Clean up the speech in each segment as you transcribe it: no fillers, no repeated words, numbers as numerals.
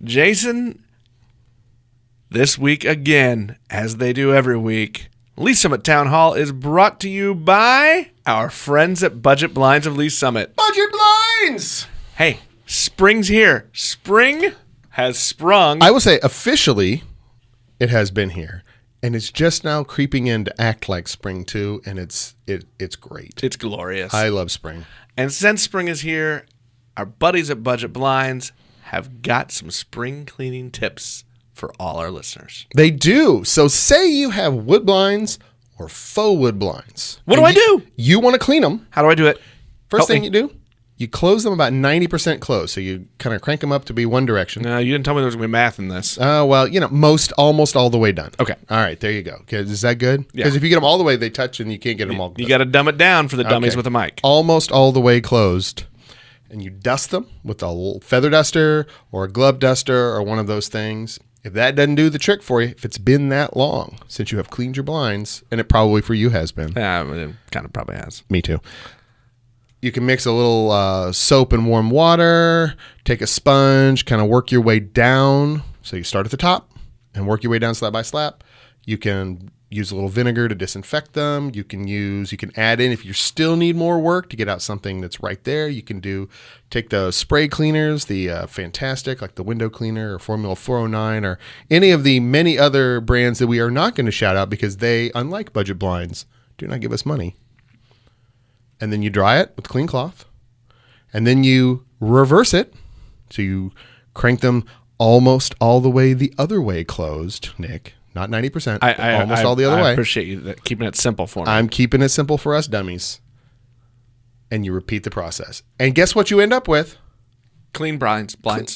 Jason, this week again, as they do every week, Lee Summit Town Hall is brought to you by our friends at Budget Blinds of Lee Summit. Budget Blinds! Hey, spring's here. Spring has sprung. I will say, officially, it has been here. And it's just now creeping in to act like spring, too. And it's great. It's glorious. I love spring. And since spring is here, our buddies at Budget Blinds have got some spring cleaning tips for all our listeners. They do. So say you have wood blinds or faux wood blinds. What do I do? You want to clean them. How do I do it? First thing you do, you close them about 90% closed. So you kind of crank them up to be one direction. No, you didn't tell me there was going to be math in this. Well, almost all the way done. Okay. All right, there you go. Okay, is that good? Yeah. Because if you get them all the way, they touch and you can't get them all. You got to dumb it down for the dummies Okay. with a mic. Almost all the way closed. And you dust them with a little feather duster or a glove duster or one of those things. If that doesn't do the trick for you, if it's been that long since you have cleaned your blinds, and it probably for you has been. Yeah, it kind of probably has. Me too. You can mix a little soap and warm water, take a sponge, kind of work your way down. So you start at the top and work your way down slab by slab. You can use a little vinegar to disinfect them. You can add in, if you still need more work to get out something that's right there, you can take the spray cleaners, the fantastic, like the window cleaner or Formula 409 or any of the many other brands that we are not going to shout out because they, unlike Budget Blinds, do not give us money. And then you dry it with clean cloth. And then you reverse it. So you crank them almost all the way the other way closed, Nick. Not 90%, almost all the other way. I appreciate you keeping it simple for me. I'm keeping it simple for us dummies. And you repeat the process. And guess what you end up with? Clean blinds.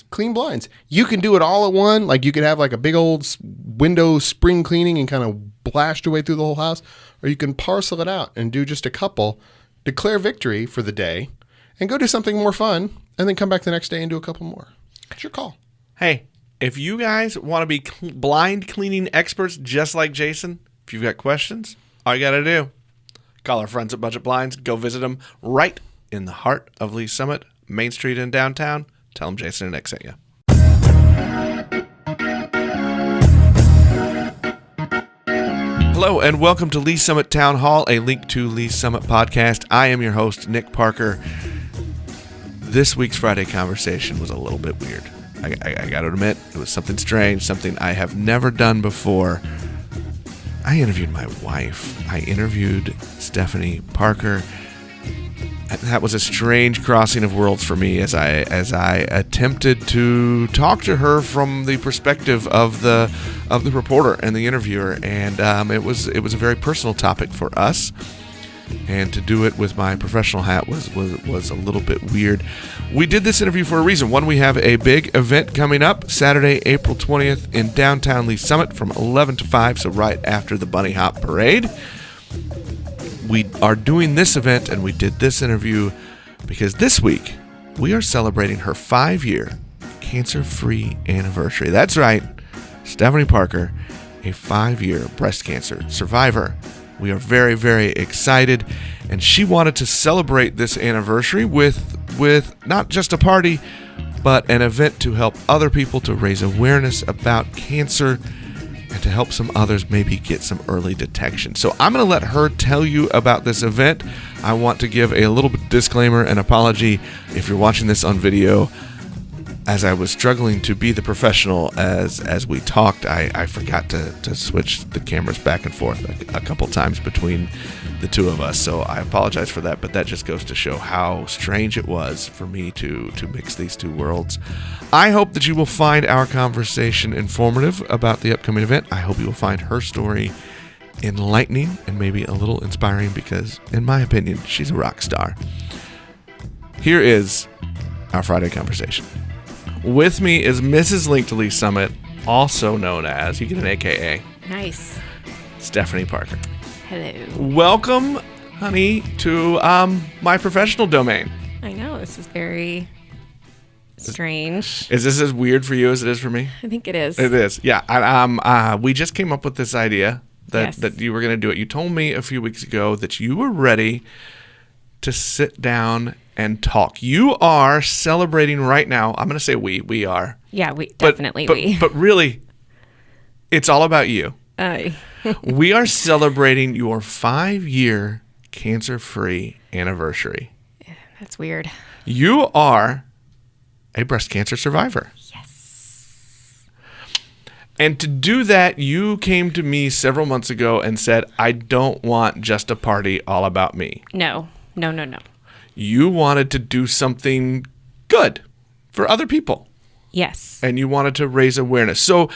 Clean blinds. You can do it all at one. Like you could have like a big old window spring cleaning and kind of blast your way through the whole house. Or you can parcel it out and do just a couple, declare victory for the day, and go do something more fun, and then come back the next day and do a couple more. It's your call. Hey, if you guys want to be blind cleaning experts just like Jason, if you've got questions, all you got to do, call our friends at Budget Blinds. Go visit them right in the heart of Lee Summit, Main Street in downtown. Tell them Jason and Nick sent you. Hello and welcome to Lee Summit Town Hall, a Link to Lee Summit podcast. I am your host, Nick Parker. This week's Friday conversation was a little bit weird. I got to admit, it was something strange, something I have never done before. I interviewed my wife. I interviewed Stephanie Parker. That was a strange crossing of worlds for me as I attempted to talk to her from the perspective of the reporter and the interviewer, and it was a very personal topic for us. And to do it with my professional hat was a little bit weird. We did this interview for a reason. One, we have a big event coming up Saturday, April 20th in downtown Lee Summit from 11 to 5, so right after the Bunny Hop Parade. We are doing this event and we did this interview because this week we are celebrating her 5-year cancer-free anniversary. That's right, Stephanie Parker, a 5-year breast cancer survivor. We are very, very excited, and she wanted to celebrate this anniversary with not just a party, but an event to help other people to raise awareness about cancer and to help some others maybe get some early detection. So I'm going to let her tell you about this event. I want to give a little bit disclaimer and apology if you're watching this on video. As I was struggling to be the professional as we talked, I forgot to switch the cameras back and forth a couple times between the two of us. So I apologize for that, but that just goes to show how strange it was for me to mix these two worlds. I hope that you will find our conversation informative about the upcoming event. I hope you will find her story enlightening and maybe a little inspiring because, in my opinion, she's a rock star. Here is our Friday conversation. With me is Mrs. Link to Lee Summit, also known as, you get an AKA. Nice. Stephanie Parker. Hello. Welcome, honey, to my professional domain. I know, this is very strange. Is this as weird for you as it is for me? I think it is. It is, yeah. We just came up with this idea that you were going to do it. You told me a few weeks ago that you were ready to sit down and talk. You are celebrating right now. I'm going to say we are. Yeah, we But, definitely but, we. But really, it's all about you. We are celebrating your 5-year cancer-free anniversary. That's weird. You are a breast cancer survivor. Yes. And to do that, you came to me several months ago and said, I don't want just a party all about me. No. You wanted to do something good for other people. Yes. And you wanted to raise awareness. So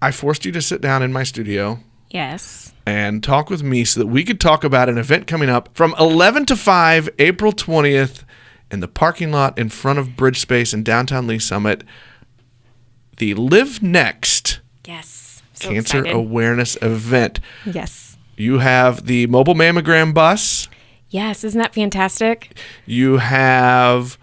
I forced you to sit down in my studio Yes. and talk with me so that we could talk about an event coming up from 11 to 5, April 20th, in the parking lot in front of Bridge Space in downtown Lee Summit. The Live Next Yes. So Cancer excited. Awareness Event. Yes. You have the mobile mammogram bus. Yes. Isn't that fantastic? You have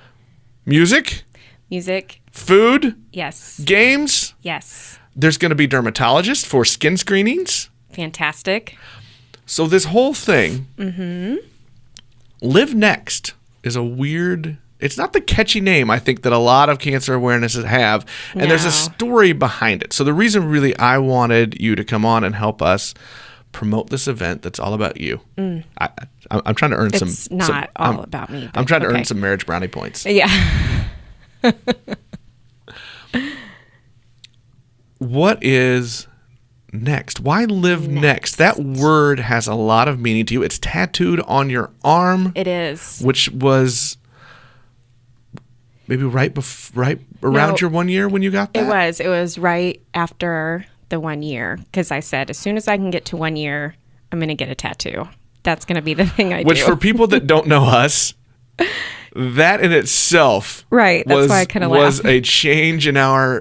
music, Music. food, Yes. games. Yes. There's going to be dermatologists for skin screenings. Fantastic. So this whole thing, Live Next, is a weird, it's not the catchy name I think that a lot of cancer awarenesses have. And there's a No. story behind it. So the reason really I wanted you to come on and help us promote this event that's all about you. I'm trying to earn It's some. not I'm- all about me. I'm but trying to okay. earn some marriage brownie points. Yeah. What is next? Why live next? That word has a lot of meaning to you. It's tattooed on your arm, It is. which was maybe right around No. your 1 year when you got that. It was right after the 1 year because I said as soon as I can get to 1 year, I'm going to get a tattoo. That's going to be the thing I Which do. for people that don't know us, that in itself Right, that's was, why I kinda was laugh. a change in our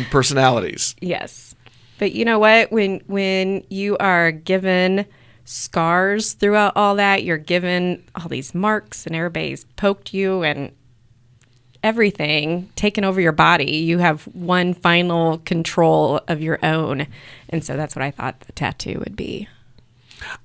personalities. Yes. But you know what? When you are given scars throughout all that, you're given all these marks and everybody's poked you and everything taken over your body, you have one final control of your own. And so that's what I thought the tattoo would be.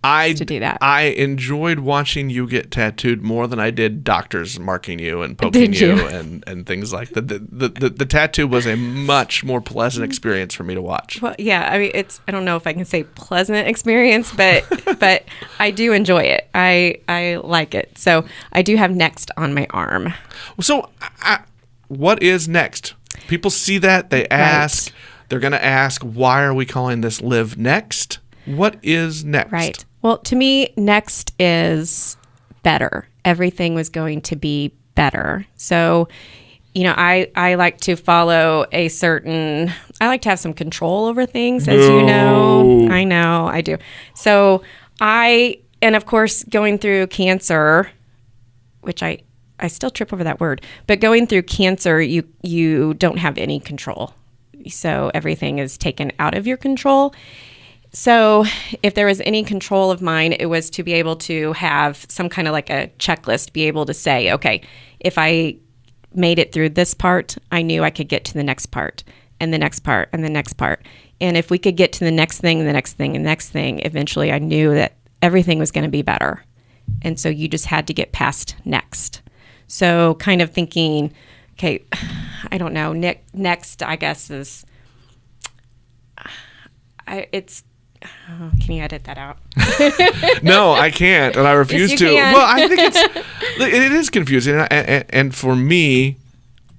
To do that. I enjoyed watching you get tattooed more than I did doctors marking you and poking Did you? and things like that. The tattoo was a much more pleasant experience for me to watch. Well, yeah, I mean, I don't know if I can say pleasant experience, but but I do enjoy it. I like it. So I do have next on my arm. So, what is next? People see that, they ask, they're going to ask, why are we calling this Live Next? What is next? Right. Well, to me, next is better. Everything was going to be better. So, you know, I like to follow I like to have some control over things, as you know. I know, I do. So and of course, going through cancer, which I still trip over that word, but going through cancer, you don't have any control. So everything is taken out of your control. So if there was any control of mine, it was to be able to have some kind of like a checklist, be able to say, okay, if I made it through this part, I knew I could get to the next part and the next part and the next part. And if we could get to the next thing and the next thing and the next thing, eventually I knew that everything was going to be better. And so you just had to get past next. So kind of thinking, okay, I don't know, next, I guess is, can you edit that out? No, I can't, and I refuse Yes, you to. can. Well, I think it is confusing, and for me,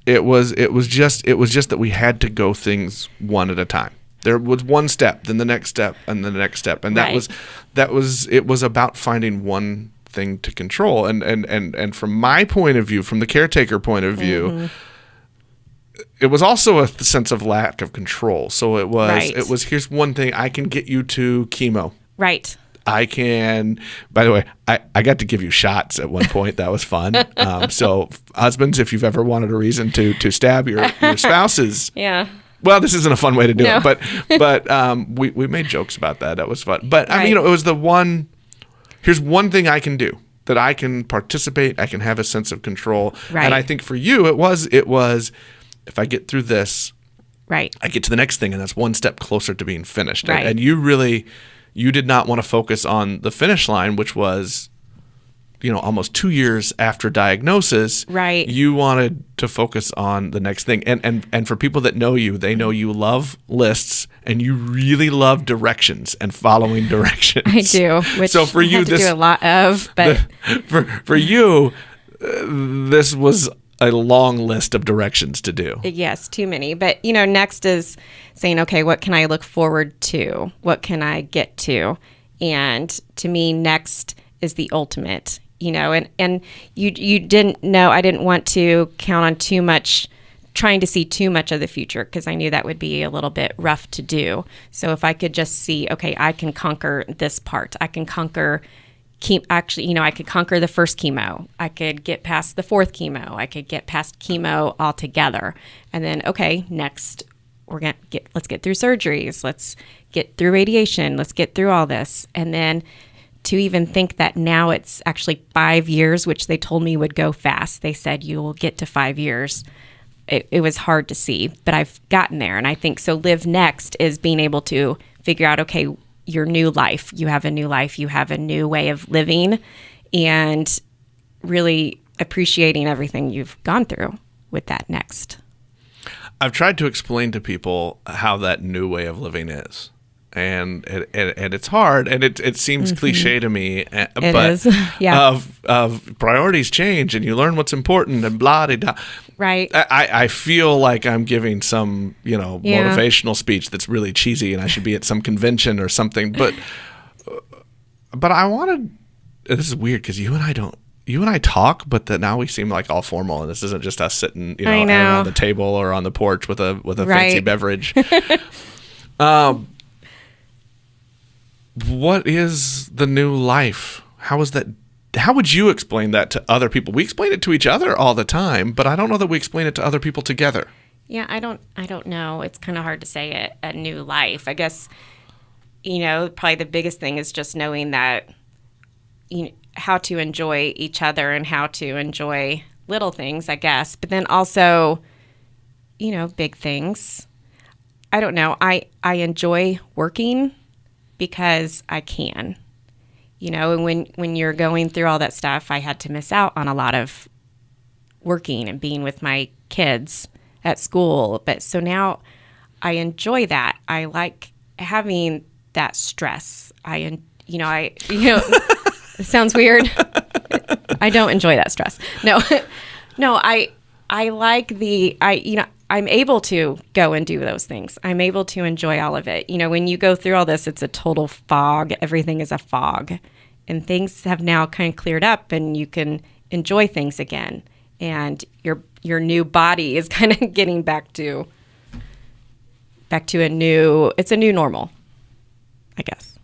it was just that we had to go things one at a time. There was one step, then the next step, and then the next step, and Right. it was about finding one thing to control, and from my point of view, from the caretaker point of view. It was also a sense of lack of control. So it was here's one thing, I can get you to chemo. Right. I can, by the way, I got to give you shots at one point. That was fun. So husbands, if you've ever wanted a reason to stab your spouses. Yeah. Well, this isn't a fun way to do No. it, but we made jokes about that. That was fun. But I mean, Right. you know, it was here's one thing I can do, that I can participate. I can have a sense of control. Right. And I think for you, it was, if I get through this, Right. I get to the next thing, and that's one step closer to being finished. Right. And you did not want to focus on the finish line, which was almost 2 years after diagnosis, Right. you wanted to focus on the next thing. And for people that know you, they know you love lists and you really love directions and following directions. I do, which so for I you, have to do a lot of, but for you, this was a long list of directions to do. yes, too many. But, next is saying, okay, what can I look forward to? What can I get to? And to me, next is the ultimate, and you didn't know, I didn't want to count on too much, trying to see too much of the future, because I knew that would be a little bit rough to do. So if I could just see, okay, I can conquer this part. I can conquer I could conquer the first chemo. I could get past the fourth chemo. I could get past chemo altogether. And then, okay, next let's get through surgeries. Let's get through radiation. Let's get through all this. And then to even think that now it's actually 5 years, which they told me would go fast. They said you will get to 5 years. It was hard to see, but I've gotten there. And I think so. Live next is being able to figure out, okay, your new life. You have a new life. You have a new way of living, and really appreciating everything you've gone through with that next. I've tried to explain to people how that new way of living is. And it's hard, and it seems cliche to me, but is. Yeah. of priorities change, and you learn what's important, and blah de da. Right. I feel like I'm giving some motivational speech that's really cheesy, and I should be at some convention or something. But I wanted. This is weird because you and I talk, but now we seem like all formal, and this isn't just us sitting around the table or on the porch with a fancy beverage. What is the new life? How is that? How would you explain that to other people? We explain it to each other all the time, but I don't know that we explain it to other people together. Yeah, I don't know. It's kind of hard to say it, a new life. I guess, probably the biggest thing is just knowing that, how to enjoy each other and how to enjoy little things, I guess. But then also, big things. I don't know. I enjoy working because I can, and when you're going through all that stuff, I had to miss out on a lot of working and being with my kids at school. But so now I enjoy that. I like having that stress. It sounds weird. I don't enjoy that stress. No, I like I'm able to go and do those things. I'm able to enjoy all of it. When you go through all this, it's a total fog. Everything is a fog. And things have now kind of cleared up, and you can enjoy things again. And your new body is kind of getting back to a new normal, I guess.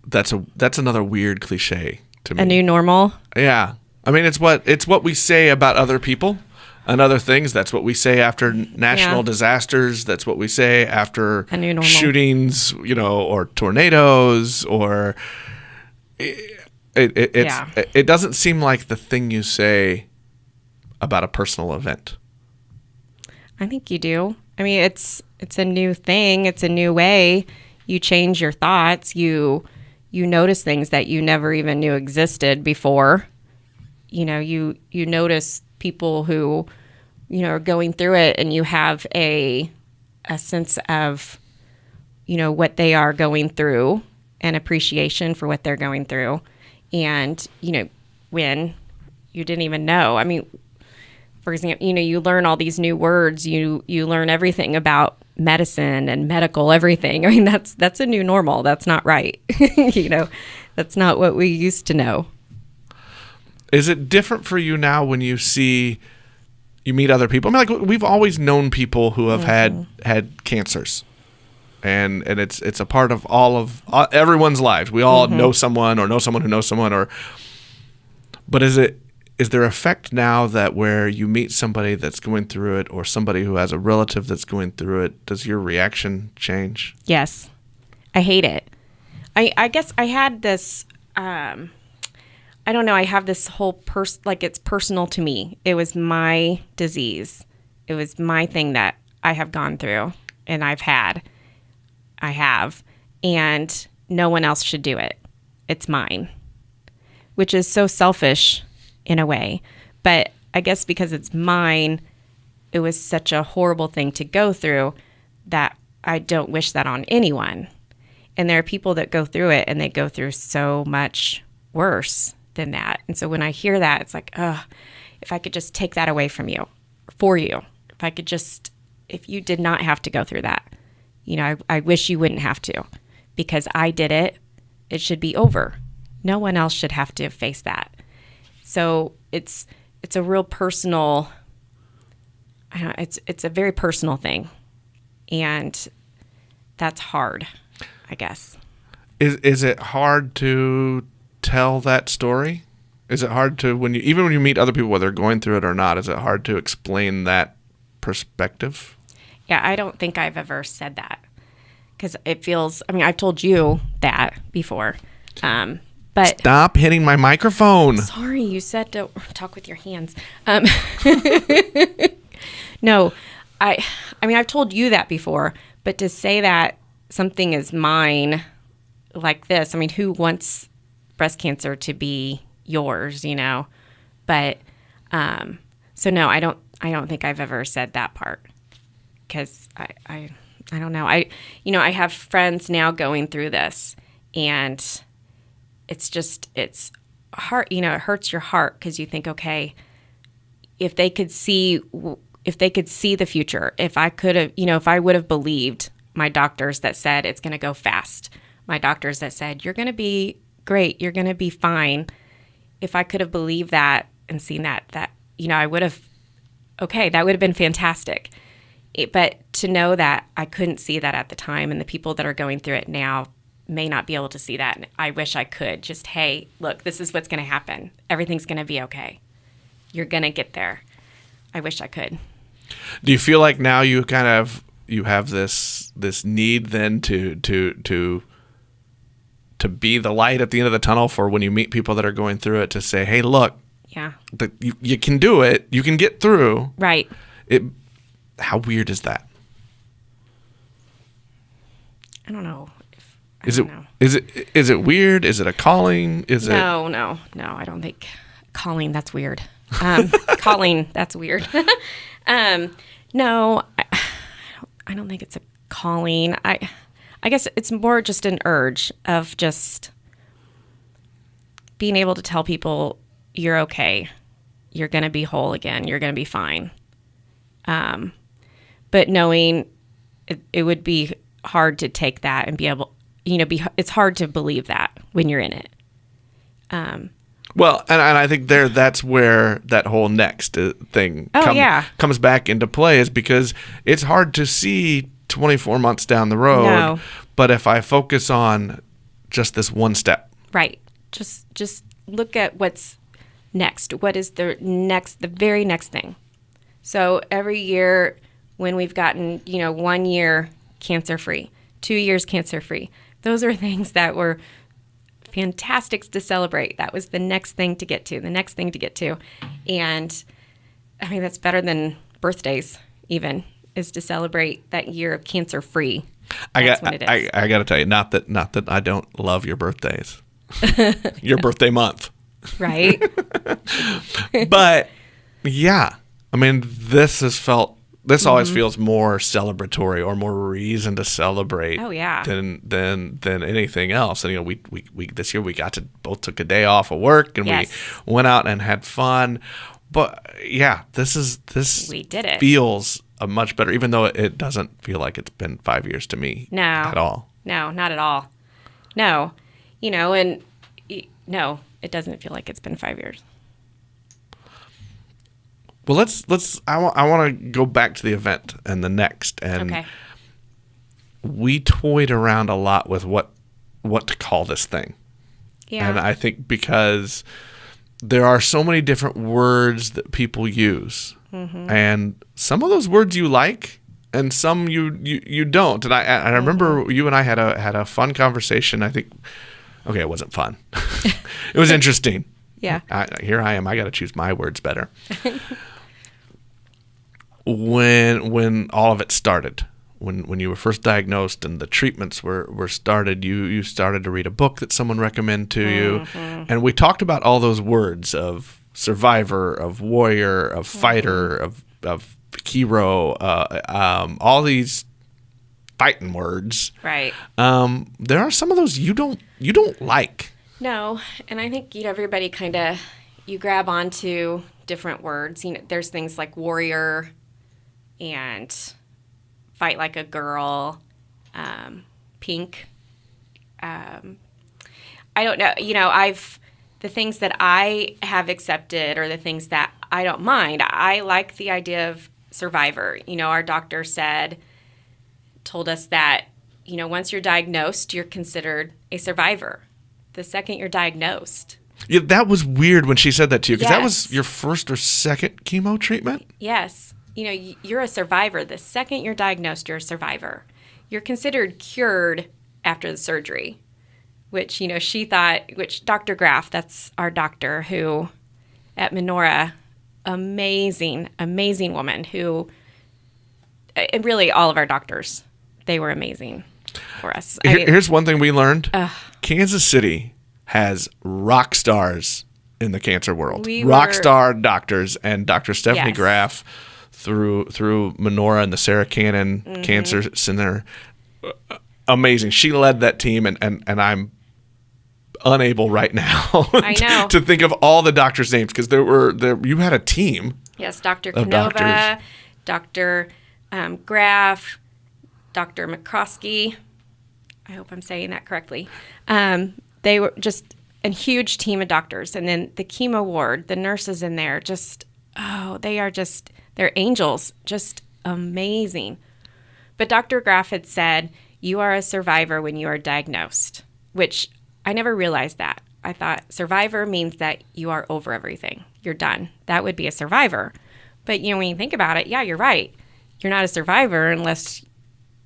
That's another weird cliche to me. A new normal? Yeah. I mean, it's what we say about other people and other things. That's what we say after national disasters. That's what we say after shootings, or tornadoes, or it doesn't seem like the thing you say about a personal event. I think you do. I mean, it's a new thing. It's a new way. You change your thoughts. You notice things that you never even knew existed before. You notice people who, are going through it, and you have a sense of, what they are going through, and appreciation for what they're going through. And, when you didn't even know. I mean, for example, you learn all these new words. You learn everything about medicine and medical everything. I mean, that's a new normal. That's not right. That's not what we used to know. Is it different for you now when you meet other people? I mean, like, we've always known people who have had cancers, and it's a part of everyone's lives. We all know someone, or know someone who knows someone, but is there effect now that where you meet somebody that's going through it, or somebody who has a relative that's going through it, does your reaction change? Yes. I hate it. I guess I had this, I don't know, I have this whole it's personal to me. It was my disease. It was my thing that I have gone through, and I have, and no one else should do it. It's mine. which is so selfish in a way. But I guess because it's mine, it was such a horrible thing to go through that I don't wish that on anyone. And there are people that go through it and they go through so much worse than that. And so when I hear that, it's like, oh, if I could just take that away from you, for you, if I could just, if you did not have to go through that, you know, I wish you wouldn't have to, because I did it. It should be over. No one else should have to face that. So it's a real personal, it's a very personal thing. And that's hard, I guess. Is it hard to tell that story? Is it hard to, even when you meet other people, whether they're going through it or not, is it hard to explain that perspective? Yeah, I don't think I've ever said that, because it feels, I mean, I've told you that before. But stop hitting my microphone. Sorry, you said don't talk with your hands. No, I mean, I've told you that before, but to say that something is mine like this, I mean, who wants breast cancer to be yours, you know? But, so no, I don't think I've ever said that part, because I don't know. I have friends now going through this, and it's hard, you know, it hurts your heart, because you think, okay, if they could see the future, if I could have, you know, if I would have believed my doctors that said it's going to go fast, my doctors that said you're going to be great, you're going to be fine, if I could have believed that and seen that, you know, I would have, okay, that would have been fantastic. But to know that I couldn't see that at the time, and the people that are going through it now may not be able to see that. And I wish I could just, hey, look, this is what's going to happen. Everything's going to be okay. You're going to get there. I wish I could. Do you feel like now you have this need then to be the light at the end of the tunnel for when you meet people that are going through it, to say, hey, look, yeah, you can do it. You can get through. Right. How weird is that? I don't know. Is it weird? Is it a calling? No, I don't think calling, that's weird. Calling, that's weird. No, I don't think it's a calling. I guess it's more just an urge of just being able to tell people you're okay. You're going to be whole again. You're going to be fine. But knowing it would be hard to take that and be able, you know, it's hard to believe that when you're in it. Well, and I think that's where that whole next thing comes back into play, is because it's hard to see 24 months down the road. No. But if I focus on just this one step. Right. Just look at what's next. What is the very next thing? So every year when we've gotten, 1 year cancer-free, 2 years cancer-free, those are things that were fantastic to celebrate. That was the next thing to get to, And I mean, that's better than birthdays even, is to celebrate that year of cancer-free. I got to tell you, not that I don't love your birthdays, your birthday month. Right. But yeah, I mean, this always feels more celebratory, or more reason to celebrate. Oh yeah. Than anything else. And we this year we both took a day off of work, and yes. we went out and had fun. But yeah, we did it. Feels a much better, even though it doesn't feel like it's been 5 years to me. No. At all. No, not at all. No. And no, it doesn't feel like it's been 5 years. Well, I want to go back to the event and the next. And okay. We toyed around a lot with what to call this thing. Yeah. And I think because there are so many different words that people use. Mm-hmm. And some of those words you like, and some you don't. And I remember you and I had a fun conversation. I think, okay, it wasn't fun. It was interesting. Yeah. Here I am. I got to choose my words better. When all of it started, when you were first diagnosed and the treatments were started, you started to read a book that someone recommended to you, and we talked about all those words of survivor, of warrior, of fighter, of hero, all these fighting words. Right. There are some of those you don't like. No, and I think everybody kind of you grab onto different words. There's things like warrior and fight like a girl, pink. I don't know. The things that I have accepted or the things that I don't mind. I like the idea of survivor. Our doctor told us that, once you're diagnosed, you're considered a survivor. The second you're diagnosed. Yeah, that was weird when she said that to you, because that was Yes. your first or second chemo treatment? Yes. You're a survivor. The second you're diagnosed, you're a survivor. You're considered cured after the surgery, which, she thought, which Dr. Graff, that's our doctor who at Menorah, amazing, amazing woman who, and really all of our doctors, they were amazing for us. Here's one thing we learned. Kansas City has rock stars in the cancer world. Rock star doctors, and Dr. Stephanie Yes. Graff through Menorah and the Sarah Cannon Cancer Center. Amazing. She led that team, and I'm unable right now I know. to think of all the doctors' names, because you had a team. Yes, Dr. Of Canova, Dr. Graff, Dr. McCroskey. I hope I'm saying that correctly. They were just a huge team of doctors. And then the chemo ward, the nurses in there, they're angels, just amazing. But Dr. Graff had said, you are a survivor when you are diagnosed, which I never realized that. I thought survivor means that you are over everything. You're done. That would be a survivor. But, when you think about it, yeah, you're right. You're not a survivor unless,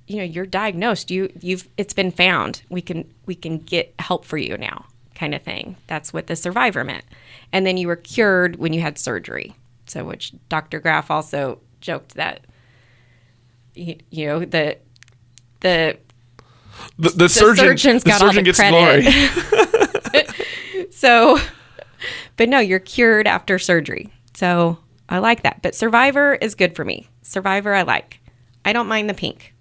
you're diagnosed. It's been found. We can get help for you now, kind of thing. That's what the survivor meant. And then you were cured when you had surgery. So, which Dr. Graff also joked that, the surgeon's got all the gets credit. glory. So, but no, you're cured after surgery. So I like that. But survivor is good for me. Survivor I like. I don't mind the pink.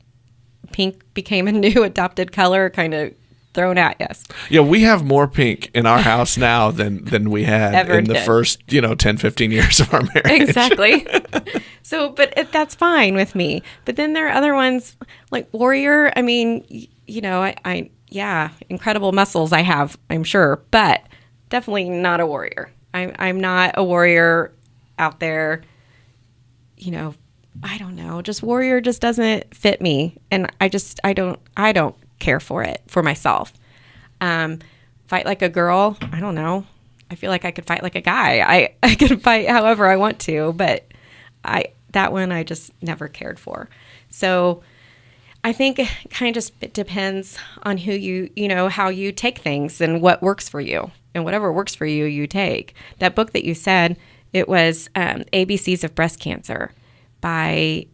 Pink became a new adopted color, kind of thrown at us. Yeah, we have more pink in our house now than we had Ever in the did. first 10, 15 years of our marriage. Exactly. So, but that's fine with me. But then there are other ones like warrior. I mean, I incredible muscles I have, I'm sure, but definitely not a warrior. I'm not a warrior out there. I don't know. Just warrior just doesn't fit me, and I don't care for it for myself. Fight like a girl. I don't know. I feel like I could fight like a guy. I could fight however I want to, but that one I just never cared for. So I think it kind of just depends on who how you take things and what works for you, and whatever works for you, you take. That book that you said, it was ABCs of Breast Cancer by,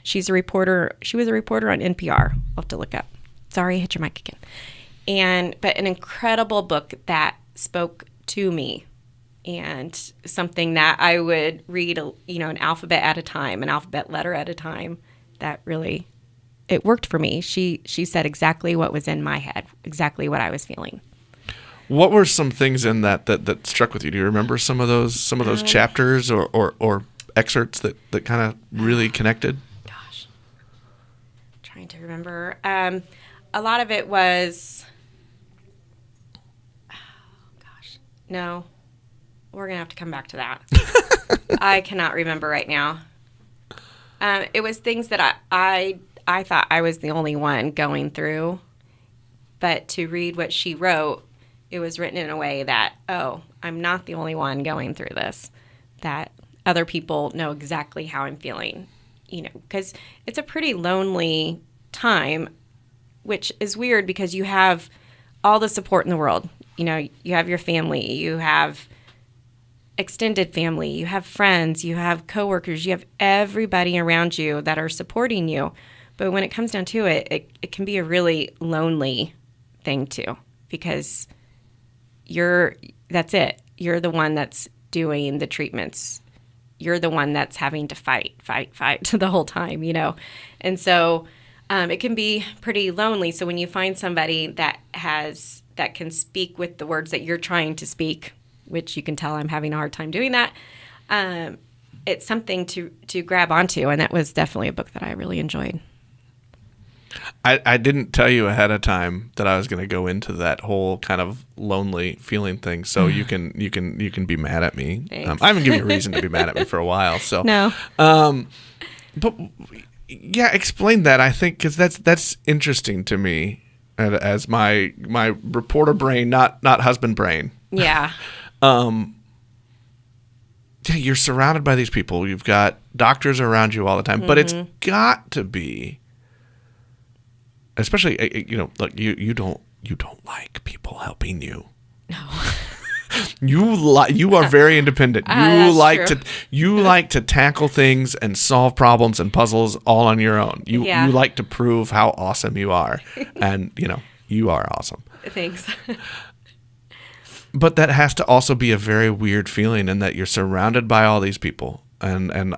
she was a reporter on NPR. I'll have to look up. Sorry, I hit your mic again. But an incredible book that spoke to me, and something that I would read, an alphabet at a time, an alphabet letter at a time. That really, it worked for me. She said exactly what was in my head, exactly what I was feeling. What were some things in that struck with you? Do you remember some of those chapters or excerpts that kind of really connected? Gosh, trying to remember. A lot of it was, no, we're going to have to come back to that. I cannot remember right now. It was things that I thought I was the only one going through, but to read what she wrote, it was written in a way that, oh, I'm not the only one going through this, that other people know exactly how I'm feeling, because it's a pretty lonely time, which is weird because you have all the support in the world. You have your family, you have extended family, you have friends, you have coworkers, you have everybody around you that are supporting you. But when it comes down to it, it can be a really lonely thing too, because that's it. You're the one that's doing the treatments. You're the one that's having to fight the whole time, And so it can be pretty lonely. So when you find somebody that can speak with the words that you're trying to speak, which you can tell I'm having a hard time doing that, it's something to grab onto. And that was definitely a book that I really enjoyed. I didn't tell you ahead of time that I was going to go into that whole kind of lonely feeling thing, so you can be mad at me. I haven't given you a reason to be mad at me for a while, so no. But yeah, explain that. I think because that's interesting to me as my reporter brain, not husband brain. Yeah. Yeah, you're surrounded by these people. You've got doctors around you all the time, but it's got to be. Especially, look, you don't like people helping you. No. You are very independent. You like to tackle things and solve problems and puzzles all on your own. You like to prove how awesome you are, and you are awesome. Thanks. But that has to also be a very weird feeling, in that you're surrounded by all these people. And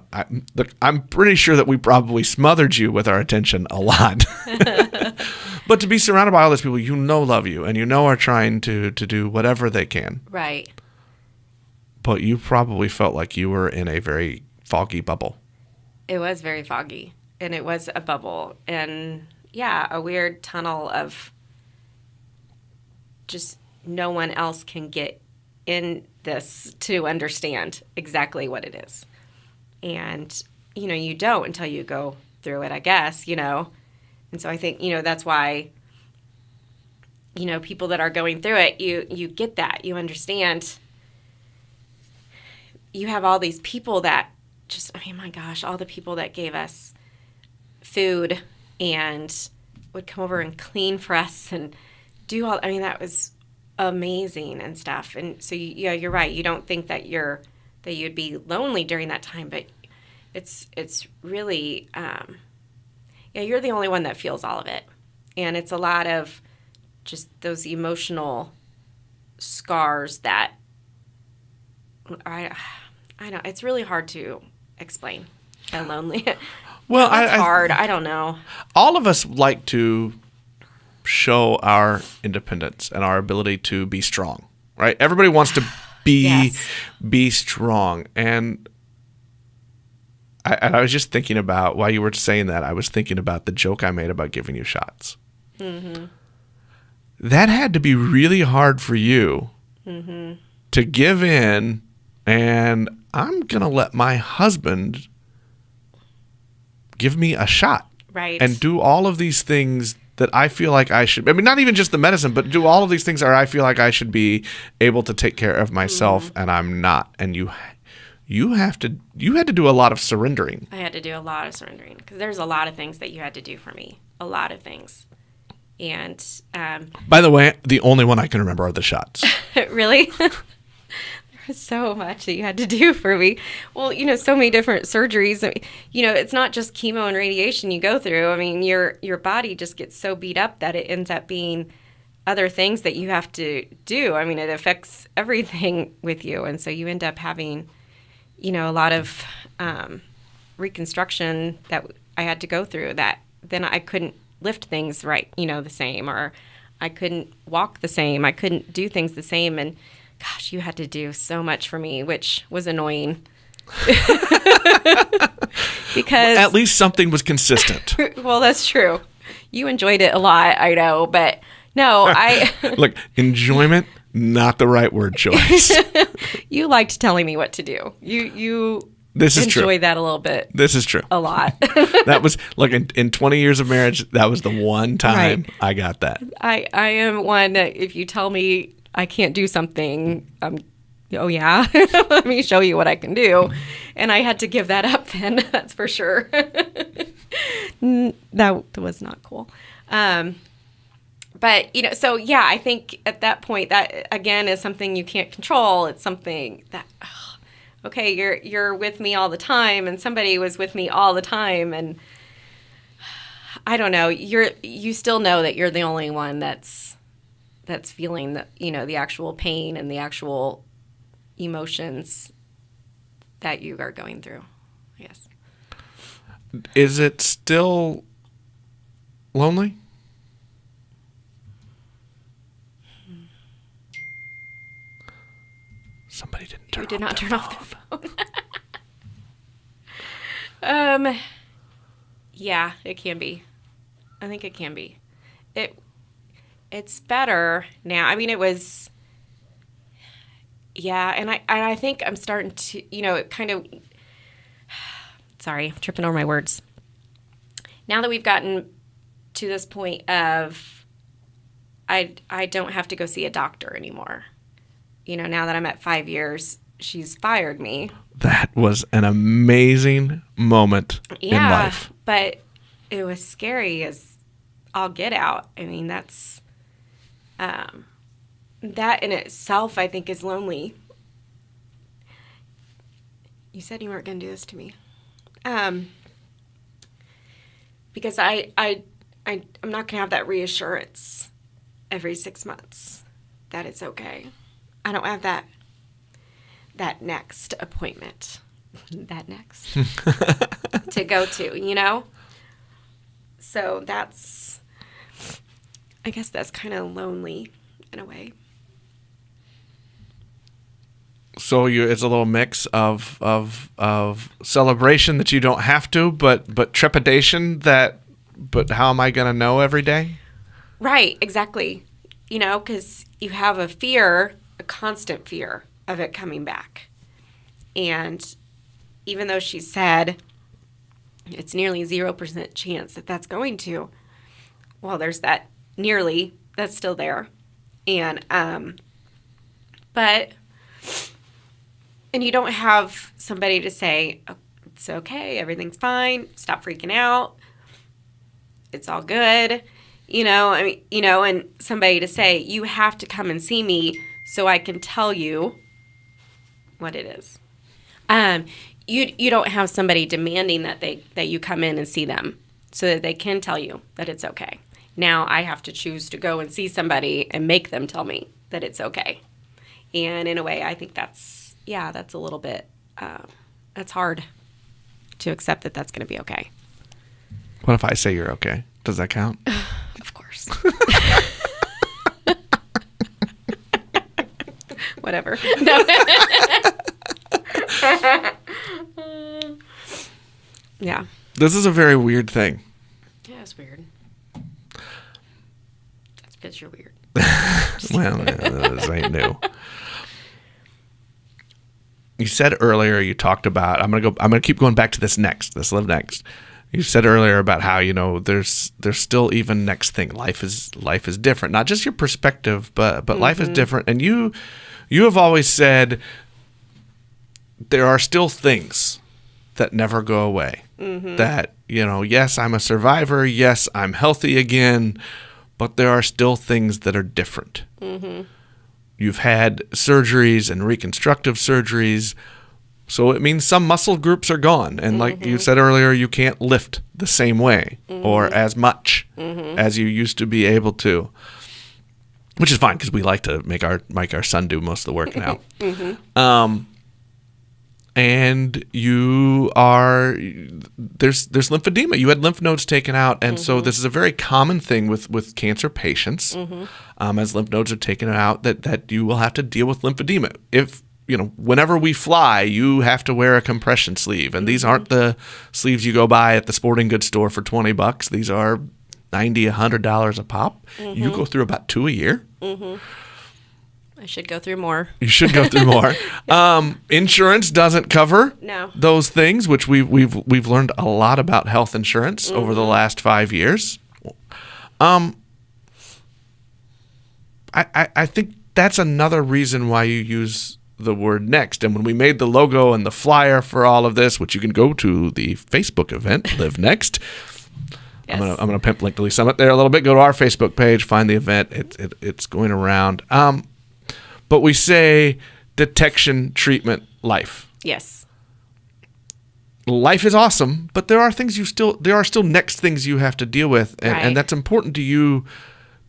I'm pretty sure that we probably smothered you with our attention a lot. But to be surrounded by all these people love you and are trying to do whatever they can. Right. But you probably felt like you were in a very foggy bubble. It was very foggy, and it was a bubble, and a weird tunnel of just no one else can get in this to understand exactly what it is. And, you don't until you go through it, I guess, And so I think, that's why, people that are going through it, you get that. You understand. You have all these people that my gosh, all the people that gave us food and would come over and clean for us and do all, that was amazing and stuff. And so, you're right. You don't think that you'd be lonely during that time, but it's really, you're the only one that feels all of it. And it's a lot of just those emotional scars that I know it's really hard to explain how lonely. Well, it's hard. I don't know. All of us like to show our independence and our ability to be strong, right? Everybody wants to be strong. And I was just thinking about, while you were saying that, I was thinking about the joke I made about giving you shots. Mm-hmm. That had to be really hard for you to give in, and I'm going to let my husband give me a shot. Right. And do all of these things that I feel like I should. Not even just the medicine, but do all of these things that I feel like I should be able to take care of myself, and I'm not. And you had to do a lot of surrendering. I had to do a lot of surrendering because there's a lot of things that you had to do for me. A lot of things. And by the way, the only one I can remember are the shots. Really? There was so much that you had to do for me. Well, so many different surgeries. It's not just chemo and radiation you go through. Your body just gets so beat up that it ends up being other things that you have to do. It affects everything with you. And so you end up having, a lot of reconstruction that I had to go through, that then I couldn't lift things right, the same, or I couldn't walk the same. I couldn't do things the same. And gosh, you had to do so much for me, which was annoying. Because at least something was consistent. Well, that's true. You enjoyed it a lot, I know, but no, Look, enjoyment, not the right word choice. You liked telling me what to do. You This is true. Enjoy that a little bit. This is true. A lot. That was, look, in 20 years of marriage, that was the one time I got that. I am one that if you tell me I can't do something, oh yeah, let me show you what I can do. And I had to give that up then, that's for sure. That was not cool. But, so yeah, I think at that point, that again is something you can't control. It's something that okay, you're with me all the time, and somebody was with me all the time, and I don't know, you still know that you're the only one that's feeling the, the actual pain and the actual emotions that you are going through, I guess. Is it still lonely? Somebody didn't turn You did off not their turn off their phone. Yeah, it can be. I think it can be. It's better now. I mean, it was, yeah, and I think I'm starting to, it kind of, sorry, I'm tripping over my words. Now that we've gotten to this point of I don't have to go see a doctor anymore. Now that I'm at 5 years, she's fired me. That was an amazing moment in life. But it was scary as all get out. I mean, that's that in itself, I think, is lonely. You said you weren't going to do this to me. Because I'm not going to have that reassurance every 6 months that it's okay. I don't have that next appointment, that next to go to, So I guess that's kind of lonely in a way. So it's a little mix of celebration that you don't have to, but trepidation but how am I going to know every day? Right, exactly. Because you have a constant fear of it coming back. And even though she said it's nearly 0% chance that that's going to, well, there's that nearly that's still there. And, and you don't have somebody to say, oh, it's okay, everything's fine, stop freaking out, it's all good. And somebody to say, you have to come and see me so I can tell you what it is. You don't have somebody demanding that you come in and see them so that they can tell you that it's okay. Now I have to choose to go and see somebody and make them tell me that it's okay. And in a way, I think that's a little bit, that's hard to accept that that's going to be okay. What if I say you're okay? Does that count? Of course. Whatever. No. Yeah. This is a very weird thing. Yeah, it's weird. That's because you're weird. Well, this ain't new. You said earlier, you talked about, I'm gonna keep going back to this live next. You said earlier about how, there's still even next thing. Life is different. Not just your perspective, but life is different. And you have always said there are still things that never go away. That, yes, I'm a survivor. Yes, I'm healthy again, but there are still things that are different. You've had surgeries and reconstructive surgeries. So it means some muscle groups are gone. And like you said earlier, you can't lift the same way or as much as you used to be able to, which is fine because we like to make our son do most of the work now. And you are, there's lymphedema. You had lymph nodes taken out. And so this is a very common thing with cancer patients. As lymph nodes are taken out, that you will have to deal with lymphedema. If whenever we fly, you have to wear a compression sleeve. And these aren't the sleeves you go buy at the sporting goods store for $20. These are $90, $100 a pop. You go through about 2 a year. I should go through more. You should go through more. Insurance doesn't cover those things, which we've learned a lot about health insurance over the last 5 years. I think that's another reason why you use the word next. And when we made the logo and the flyer for all of this, which you can go to the Facebook event, Live Next. Yes. I'm gonna pimp Link to Lee Summit there a little bit. Go to our Facebook page, find the event. It's going around. But we say detection, treatment, life. Yes. Life is awesome, but there are still next things you have to deal with, and, Right. and that's important to you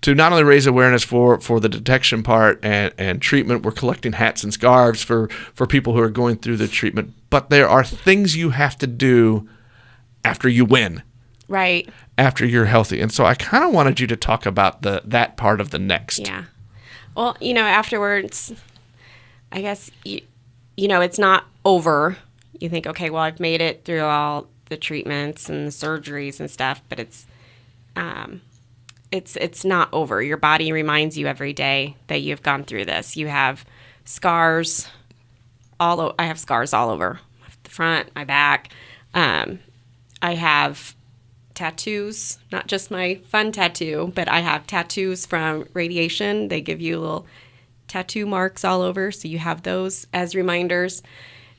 to not only raise awareness for the detection part and treatment. We're collecting hats and scarves for people who are going through the treatment, but there are things you have to do after you win, Right. after you're healthy. And so I kind of wanted you to talk about that part of the next. Yeah. Well, afterwards, I guess, it's not over. You think, okay, well, I've made it through all the treatments and the surgeries and stuff, but it's not over. Your body reminds you every day that you've gone through this. You have scars I have scars all over the front, my back. I have tattoos, not just my fun tattoo, but I have tattoos from radiation. They give you little tattoo marks all over, so you have those as reminders.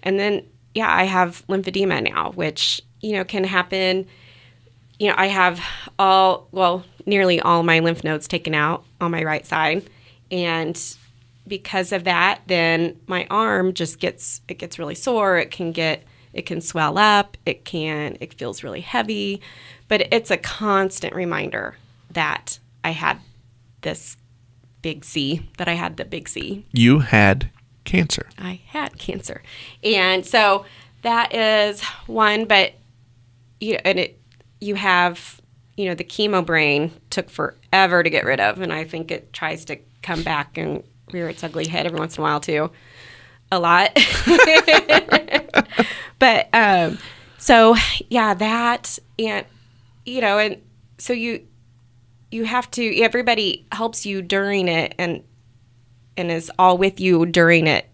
And then, I have lymphedema now, which, can happen. I have nearly all my lymph nodes taken out on my right side. And because of that, then my arm just gets really sore. It can swell up. It feels really heavy, but it's a constant reminder that I had this big C, that I had the big C. You had cancer. I had cancer. And so that is one, but you have, the chemo brain took forever to get rid of. And I think it tries to come back and rear its ugly head every once in a while too. A lot. But, so yeah, that, and, and so you have to, everybody helps you during it and is all with you during it,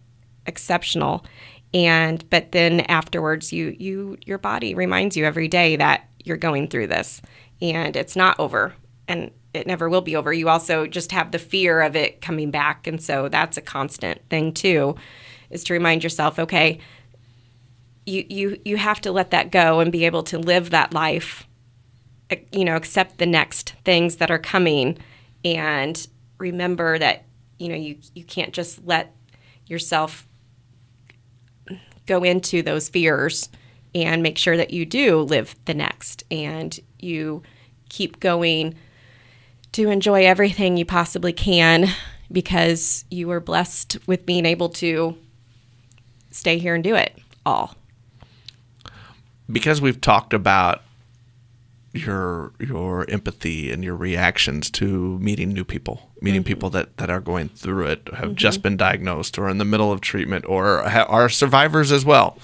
exceptional. But then afterwards, your body reminds you every day that you're going through this, and it's not over, and it never will be over. You also just have the fear of it coming back, and so that's a constant thing too, is to remind yourself, okay, you have to let that go and be able to live that life, accept the next things that are coming, and remember that you can't just let yourself go into those fears, and make sure that you do live the next, and you keep going to enjoy everything you possibly can, because you were blessed with being able to stay here and do it all. Because we've talked about your empathy and your reactions to meeting new people, people that are going through it, have just been diagnosed or in the middle of treatment, or are survivors as well.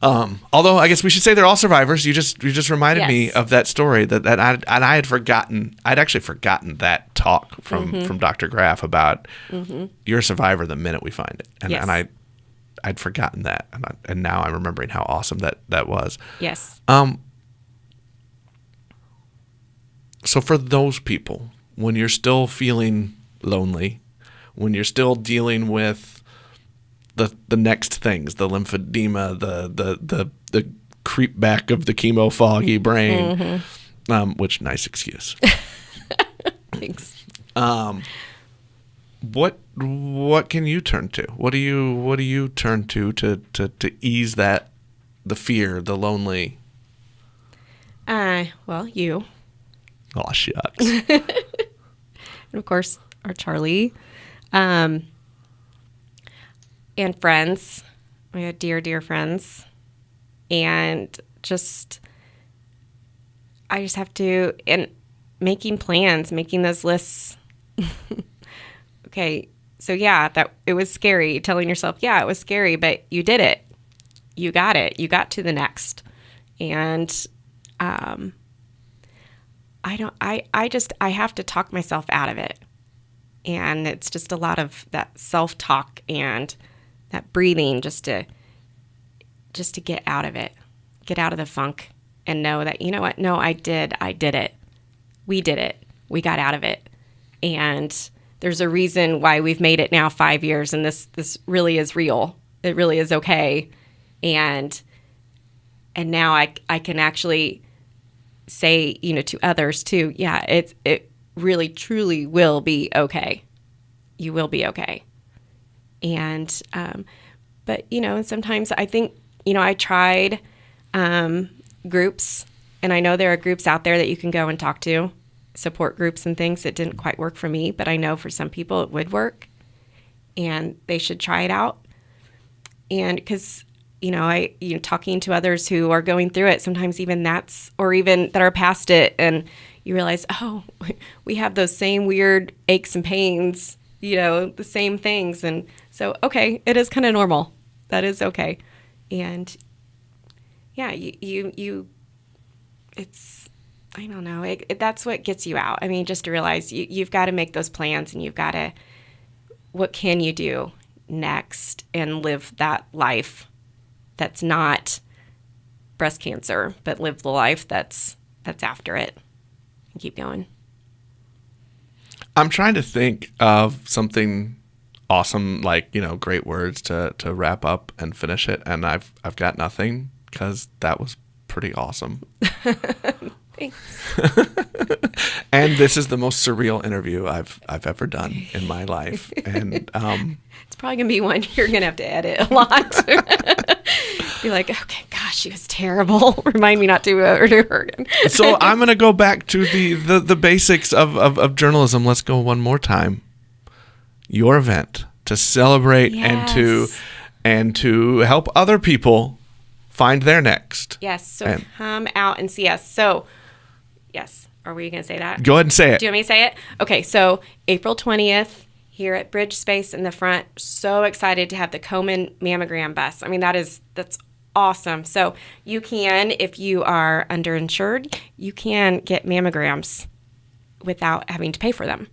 Although I guess we should say they're all survivors. You just reminded me of that story that I had forgotten. I'd actually forgotten that talk from Dr. Graff about you're a survivor the minute we find it, and I'd forgotten that, and now I'm remembering how awesome that was. Yes. So for those people, when you're still feeling lonely, when you're still dealing with the next things, the lymphedema, the creep back of the chemo foggy brain, which nice excuse. Thanks. What can you turn to? What do you turn to ease the fear, the lonely? Well, you. Oh, shucks. And of course, our Charlie. And friends. We had dear friends. And I just have to, and making plans, making those lists. Okay, so that it was scary, telling yourself, it was scary, but you did it. You got it. You got to the next. And I have to talk myself out of it. And it's just a lot of that self-talk and that breathing just to get out of it, get out of the funk, and know that, you know what? No, I did it. We did it. We got out of it. And there's a reason why we've made it now 5 years, and this really is real. It really is okay. And now I can actually say, to others too, it really truly will be okay. You will be okay. And But, sometimes I think, I tried groups, and I know there are groups out there that you can go and talk to, support groups and things. It didn't quite work for me, but I know for some people it would work, and they should try it out. And because, talking to others who are going through it, sometimes even or even that are past it, and you realize, oh, we have those same weird aches and pains, the same things. And so, okay, it is kind of normal. That is okay. And yeah, it's, I don't know, that's what gets you out. I mean, just to realize you've got to make those plans, and you've got to, what can you do next and live that life that's not breast cancer, but live the life that's after it and keep going. I'm trying to think of something awesome, like, great words to wrap up and finish it. And I've got nothing, because that was pretty awesome. Thanks. And this is the most surreal interview I've ever done in my life. And it's probably going to be one you're going to have to edit a lot. Be like, okay, gosh, she was terrible. Remind me not to do her again. So I'm going to go back to the basics of journalism. Let's go one more time. Your event to celebrate and to help other people find their next. Yes. So come out and see us. So, yes. Are we going to say that? Go ahead and say it. Do you want me to say it? Okay. So April 20th here at Bridge Space in the front. So excited to have the Komen mammogram bus. I mean, that's awesome. So you can, if you are underinsured, you can get mammograms without having to pay for them,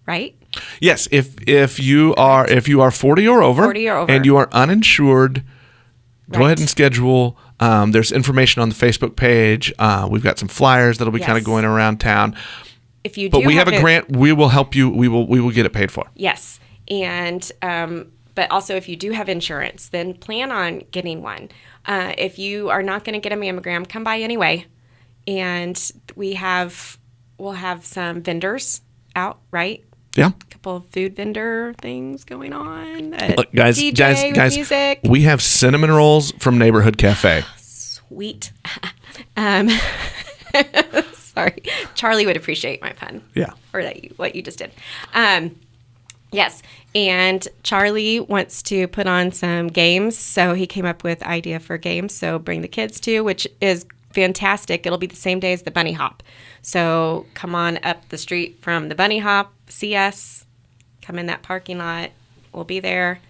right? Yes. If you are 40 or over, and you are uninsured, go ahead and schedule. There's information on the Facebook page. We've got some flyers that'll be kind of going around town. If you do, but we have a grant. We will help you. We will get it paid for. Yes, and but also if you do have insurance, then plan on getting one. If you are not going to get a mammogram, come by anyway, and we'll have some vendors out, right? Yeah. A couple of food vendor things going on. Look, guys, music. We have cinnamon rolls from Neighborhood Cafe. Sweet. Sorry. Charlie would appreciate my pun. Yeah. Or what you just did. Yes. And Charlie wants to put on some games. So he came up with idea for games. So bring the kids to, which is fantastic. It'll be the same day as the bunny hop. So come on up the street from the bunny hop, see us, come in that parking lot. We'll be there.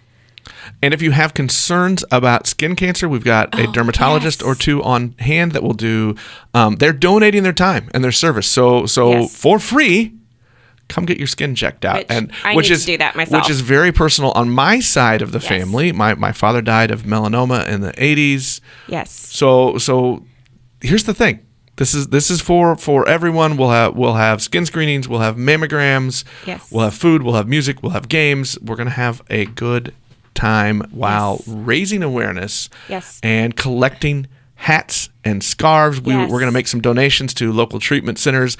And if you have concerns about skin cancer, we've got a dermatologist or two on hand that will do. They're donating their time and their service. So for free, come get your skin checked out. Which is to do that myself. Which is very personal on my side of the family. My father died of melanoma in the 80s. Yes. So here's the thing. This is for everyone. We'll have skin screenings. We'll have mammograms. Yes. We'll have food. We'll have music. We'll have games. We're gonna have a good time while raising awareness. Yes. And collecting hats and scarves. We're gonna make some donations to local treatment centers.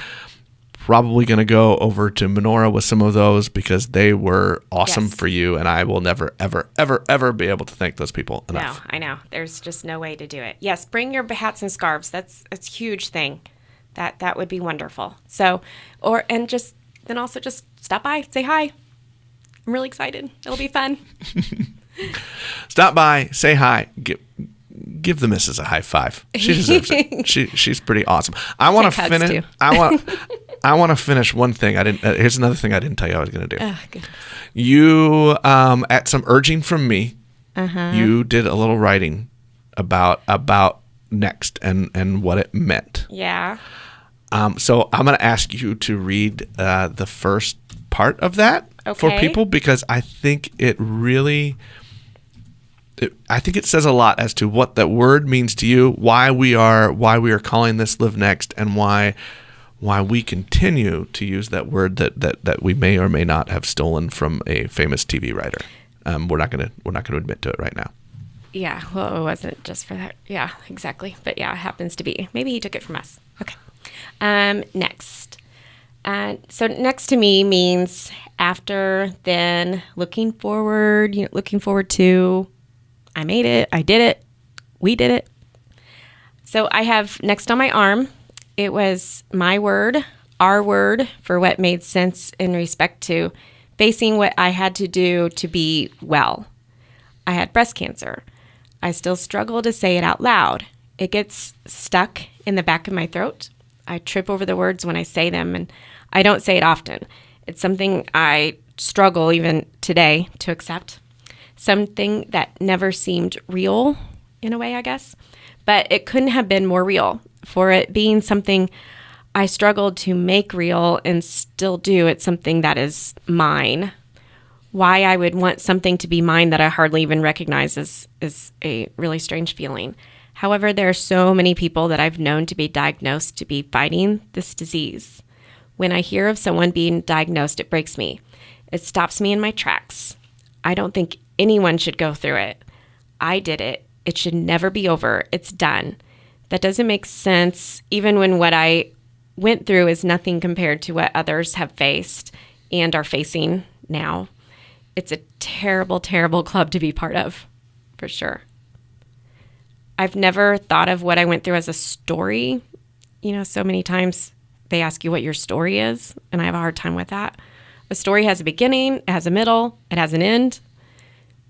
Probably going to go over to Menorah with some of those because they were awesome for you, and I will never, ever, ever, ever be able to thank those people enough. No, I know. There's just no way to do it. Yes, bring your hats and scarves. That's a huge thing. That would be wonderful. So, then also just stop by, say hi. I'm really excited. It'll be fun. Stop by, say hi, give the missus a high five. She deserves it. She's pretty awesome. I want to finish. I want to finish one thing. Here's another thing I didn't tell you I was going to do. Oh, goodness. You, at some urging from me, you did a little writing about next and what it meant. Yeah. So I'm going to ask you to read the first part of that for people, because I think it really. I think it says a lot as to what that word means to you, why we are calling this Live Next, and why we continue to use that word that we may or may not have stolen from a famous TV writer. We're not gonna admit to it right now. Yeah, well, it wasn't just for that. Yeah, exactly. But yeah, it happens to be. Maybe he took it from us. Okay. Next. So next to me means after, then, looking forward. Looking forward to. I made it. I did it. We did it. So I have next on my arm, it was my word, our word for what made sense in respect to facing what I had to do to be well. I had breast cancer. I still struggle to say it out loud. It gets stuck in the back of my throat. I trip over the words when I say them, and I don't say it often. It's something I struggle even today to accept. Something that never seemed real in a way, I guess. But it couldn't have been more real. For it being something I struggled to make real and still do, it's something that is mine. Why I would want something to be mine that I hardly even recognize is a really strange feeling. However, there are so many people that I've known to be diagnosed to be fighting this disease. When I hear of someone being diagnosed, it breaks me. It stops me in my tracks. I don't think anyone should go through it. I did it. It should never be over. It's done. That doesn't make sense, even when what I went through is nothing compared to what others have faced and are facing now. It's a terrible, terrible club to be part of, for sure. I've never thought of what I went through as a story. You know, so many times they ask you what your story is, and I have a hard time with that. A story has a beginning, it has a middle, it has an end.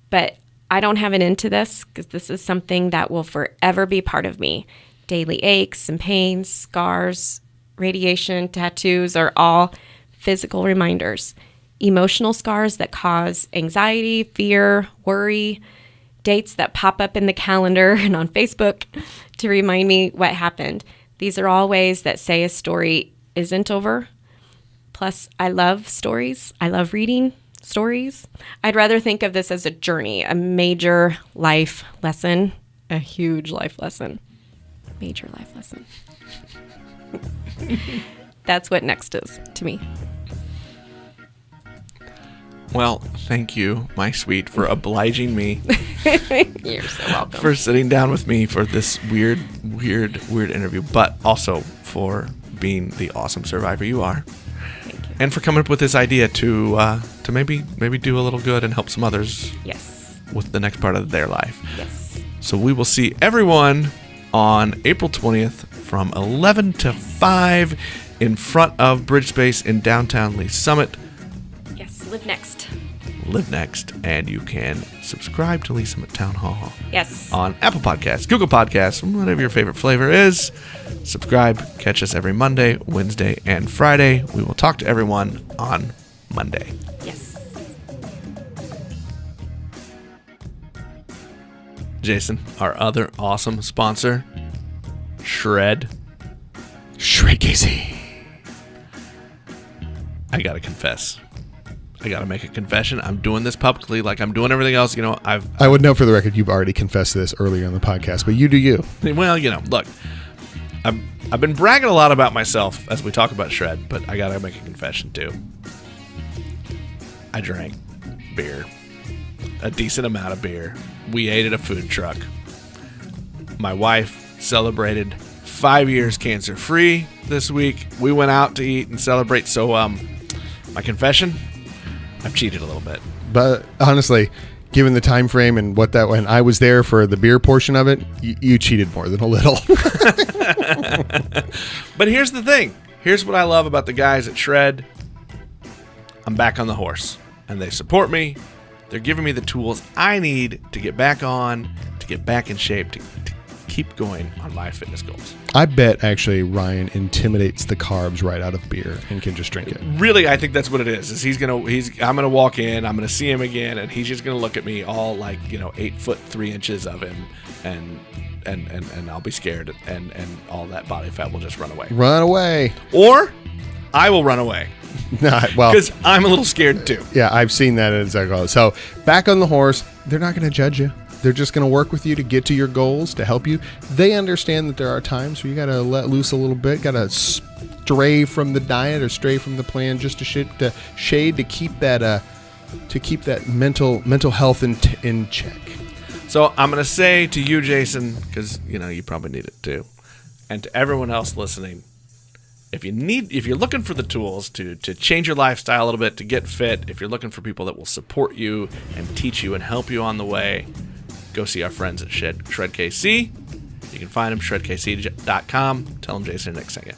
But I don't have an end to this because this is something that will forever be part of me. Daily aches and pains, scars, radiation, tattoos are all physical reminders. Emotional scars that cause anxiety, fear, worry, dates that pop up in the calendar and on Facebook to remind me what happened. These are all ways that say a story isn't over. Plus, I love stories. I love reading stories. I'd rather think of this as a journey, a major life lesson, a huge life lesson. Major life lesson. That's what next is to me. Well, thank you, my sweet, for obliging me. You're so welcome. For sitting down with me for this weird interview, but also for being the awesome survivor you are. Thank you. And for coming up with this idea to maybe do a little good and help some others. Yes. With the next part of their life. Yes. So we will see everyone on April 20th from 11 to 5 in front of Bridge Space in downtown Lee Summit. Yes, live next. Live next, and you can subscribe to Lee Summit Town Hall. Yes. On Apple Podcasts, Google Podcasts, whatever your favorite flavor is. Subscribe. Catch us every Monday, Wednesday, and Friday. We will talk to everyone on Monday. Yes. Jason, our other awesome sponsor, Shred. Shred Casey. I gotta confess. I gotta make a confession. I'm doing this publicly, like I'm doing everything else. You know, I would note for the record you've already confessed this earlier in the podcast, but you do you. Well, you know, look, I've been bragging a lot about myself as we talk about Shred, but I gotta make a confession too. I drank beer, a decent amount of beer. We ate at a food truck. My wife celebrated 5 years cancer-free this week. We went out to eat and celebrate. So, my confession, I've cheated a little bit. But honestly, given the time frame and what that when I was there for the beer portion of it, you cheated more than a little. But here's the thing. Here's what I love about the guys at Shred. I'm back on the horse, and they support me. They're giving me the tools I need to get back on, to get back in shape, to keep going on my fitness goals. I bet actually Ryan intimidates the carbs right out of beer and can just drink it. Really, I think that's what it is I'm gonna walk in, I'm gonna see him again, and he's just gonna look at me all like, 8 foot 3 inches of him, and I'll be scared, and all that body fat will just run away. Run away. Or I will run away. Well, because I'm a little scared too. Yeah, I've seen that as I go. So back on the horse, they're not going to judge you. They're just going to work with you to get to your goals, to help you. They understand that there are times where you got to let loose a little bit, got to stray from the diet or stray from the plan just to shade to keep that mental health in check. So I'm going to say to you, Jason, because you probably need it too, and to everyone else listening, if you're looking for the tools to change your lifestyle a little bit, to get fit, if you're looking for people that will support you and teach you and help you on the way, go see our friends at Shred KC. You can find them, shredkc.com. Tell them Jason and Nick sent you.